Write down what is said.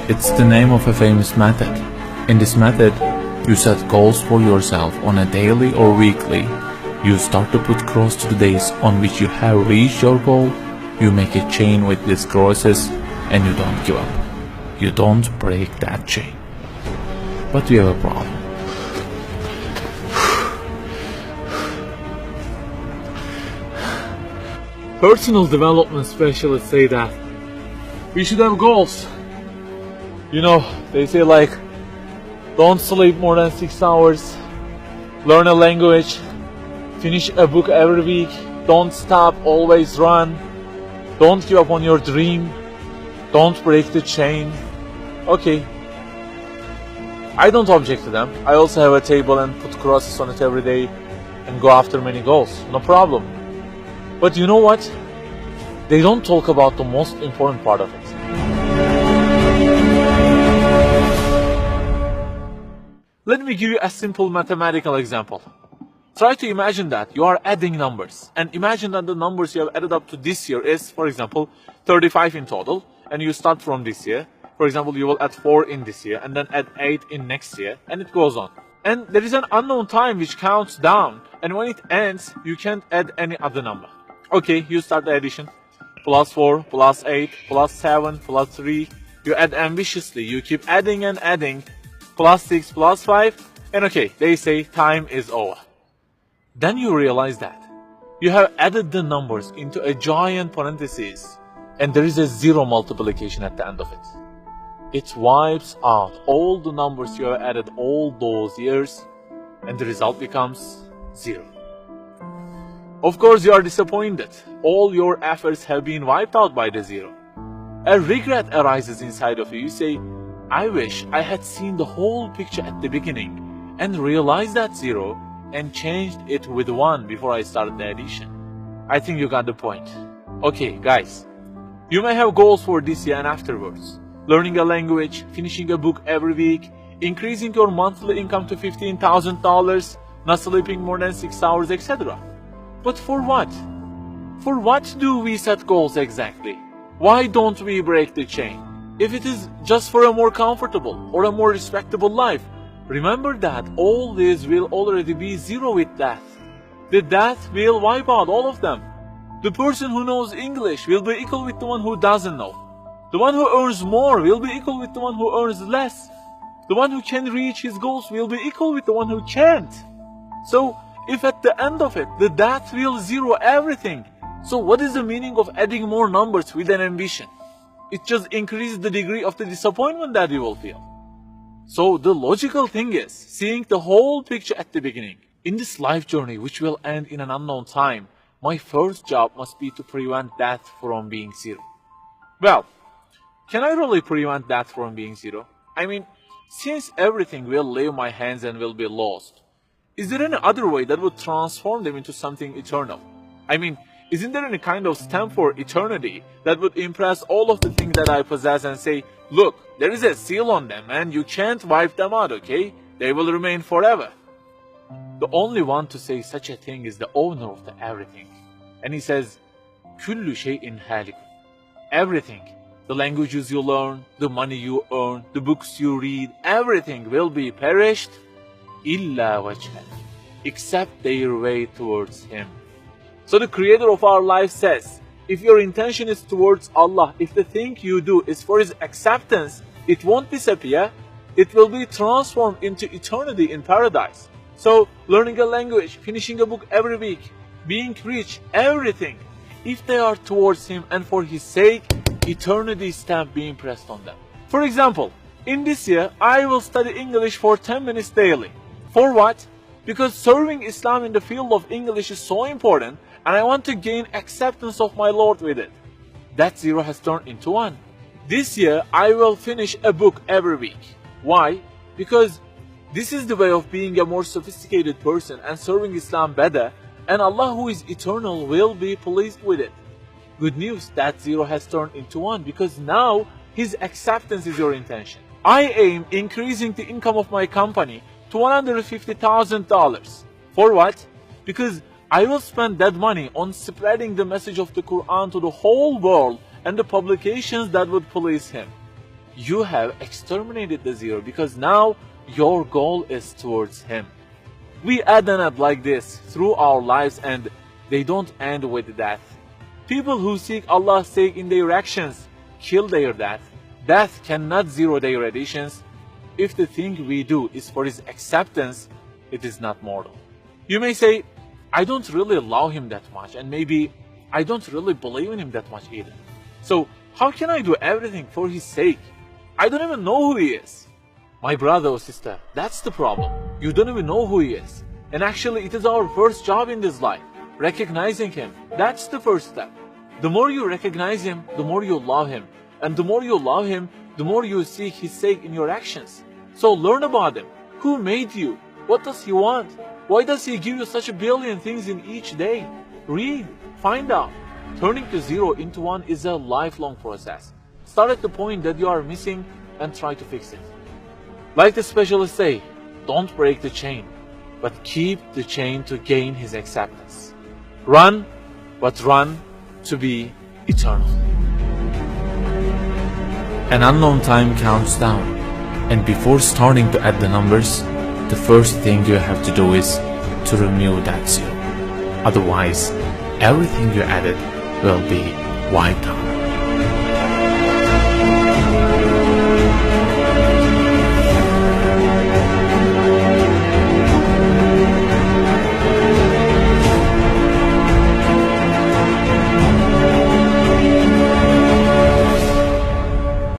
It's the name of a famous method. In this method, you set goals for yourself on a daily or weekly. You start to put cross to the days on which you have reached your goal. You make a chain with these crosses and you don't give up. You don't break that chain. But we have a problem. Personal development specialists say that we should have goals. You know, they say like, don't sleep more than 6 hours, learn a language, finish a book every week, don't stop, always run, don't give up on your dream, don't break the chain. Okay, I don't object to them. I also have a table and put crosses on it every day and go after many goals, no problem. But you know what? They don't talk about the most important part of it. Let me give you a simple mathematical example. Try to imagine that you are adding numbers, and imagine that the numbers you have added up to this year is, for example, 35 in total, and you start from this year. For example, you will add 4 in this year, and then add 8 in next year, and it goes on. And there is an unknown time which counts down, and when it ends, you can't add any other number. Okay, you start the addition. Plus 4, plus 8, plus 7, plus 3. You add ambitiously, you keep adding and adding. Plus 6, plus 5, and okay, they say time is over. Then you realize that you have added the numbers into a giant parenthesis, and there is a zero multiplication at the end of it. It wipes out all the numbers you have added all those years, and the result becomes 0. Of course, you are disappointed. All your efforts have been wiped out by the 0. A regret arises inside of you. You say, I wish I had seen the whole picture at the beginning and realized that 0 and changed it with 1 before I started the addition. I think you got the point. Okay, guys, you may have goals for this year and afterwards. Learning a language, finishing a book every week, increasing your monthly income to $15,000, not sleeping more than 6 hours, etc. But for what? For what do we set goals exactly? Why don't we break the chain? If it is just for a more comfortable or a more respectable life, remember that all this will already be 0 with death. The death will wipe out all of them. The person who knows English will be equal with the one who doesn't know. The one who earns more will be equal with the one who earns less. The one who can reach his goals will be equal with the one who can't. So, if at the end of it, the death will 0 everything, so what is the meaning of adding more numbers with an ambition? It just increases the degree of the disappointment that you will feel. So the logical thing is seeing the whole picture at the beginning. In this life journey, which will end in an unknown time, my first job must be to prevent death from being 0. Well, can I really prevent death from being 0? I mean, since everything will leave my hands and will be lost, is there any other way that would transform them into something eternal? I mean, isn't there any kind of stamp for eternity that would impress all of the things that I possess and say, look, there is a seal on them and you can't wipe them out, okay? They will remain forever. The only one to say such a thing is the owner of the everything. And he says, كُلُّ شَيْءٍ هَالِكٌ. Everything, the languages you learn, the money you earn, the books you read, everything will be perished, إِلَّا وَجْهَهُ, except their way towards Him. So the creator of our life says, if your intention is towards Allah, if the thing you do is for His acceptance, it won't disappear, it will be transformed into eternity in paradise. So learning a language, finishing a book every week, being rich, everything, if they are towards Him and for His sake, eternity stamp being pressed on them. For example, in this year, I will study English for 10 minutes daily. For what? Because serving Islam in the field of English is so important, and I want to gain acceptance of my Lord with it. That 0 has turned into 1. This year, I will finish a book every week. Why? Because this is the way of being a more sophisticated person and serving Islam better, and Allah who is eternal will be pleased with it. Good news, that 0 has turned into 1 because now His acceptance is your intention. I aim increasing the income of my company to $150,000. For what? Because I will spend that money on spreading the message of the Quran to the whole world and the publications that would please Him. you have exterminated the zero because now your goal is towards him. We add and add like this through our lives, and they don't end with death. People who seek Allah's sake in their actions kill their death. Death cannot zero their additions. If the thing we do is for his acceptance, it is not mortal. You may say, I don't really love him that much, and maybe I don't really believe in him that much either. So how can I do everything for his sake? I don't even know who he is. My brother or sister, that's the problem. You don't even know who he is. And actually it is our first job in this life, recognizing him. That's the first step. The more you recognize him, the more you love him. And the more you love him, the more you seek his sake in your actions. So learn about him. Who made you? What does he want? Why does he give you such a billion things in each day? Read, find out. Turning the zero into one is a lifelong process. Start at the point that you are missing and try to fix it. Like the specialists say, don't break the chain, but keep the chain to gain his acceptance. Run, but run to be eternal. An unknown time counts down, and before starting to add the numbers, the first thing you have to do is to remove that zero. Otherwise, everything you added will be wiped out.